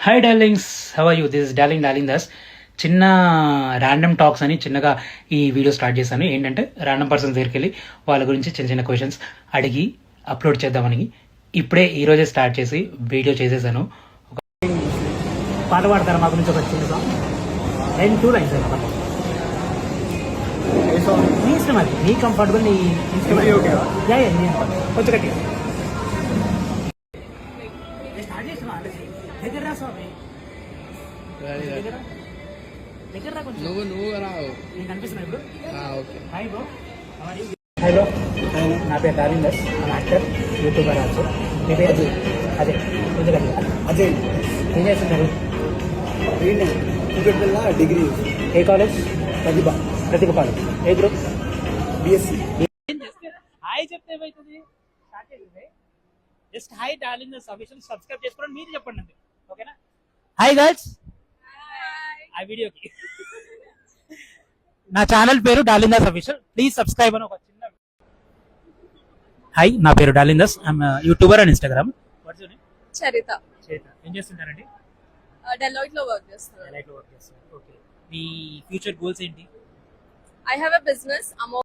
Hi darlings, how are you? This is darling Das. చిన్న random talks అని చిన్నగా ఈ వీడియో స్టార్ట్ చేశాను. ఏంటంటే ర్యాండమ్ పర్సన్స్ దగ్గరికి వెళ్ళి వాళ్ళ గురించి చిన్న చిన్న క్వశ్చన్స్ అడిగి అప్లోడ్ చేద్దామని ఇప్పుడే ఈరోజే స్టార్ట్ చేసి వీడియో చేసేసాను. ఒక పాట పాడతారా మా గురించి? ఒక చిన్న సాంగ్, లైన్ 2 లైన్స్ మీ ఇష్టం, అది మీ కంఫర్టబుల్, నీ ఇష్టం. కొంచెం గట్టిగా స్టార్ట్ చేస్తున్నా. దగ్గర రా స్వామి, దగ్గర రా కొంచెం. నువ్వు రావు. నేను కనిపిస్తున్నా ఇప్పుడు. Okay. Hi bro, hi bro. నా పేరు darling Das, actor, youtuber also. మీ పేరు? అజయ్. అదే కొంచెం గట్టిగా. అజయ్. ఏం చేస్తున్నారు? డిగ్రీ. ఏ కాలేజ్? ప్రతిభ కాలేజ్. ఏ గ్రూప్? బిఎస్సి. హాయ్ చెప్తే ఏమవుతుంది? స్టార్ట్ చేసింది. Just hi darling Das official subscribe చేసుకోండి, మీరు చెప్పండి అంతే, ఓకేనా? హాయ్ గర్ల్స్, ఆ వీడియోకి నా ఛానల్ పేరు darling Das official, please subscribe అని ఒక చిన్న. హాయ్, నా పేరు darling Das, I'm youtuber and Instagram. What's your name? Charitha. ఏం చేస్తుంటారండి? డెలాయిట్ లో వర్క్ చేస్తున్నాను. ఓకే. మీ ఫ్యూచర్ గోల్స్ ఏంటి? I have a business.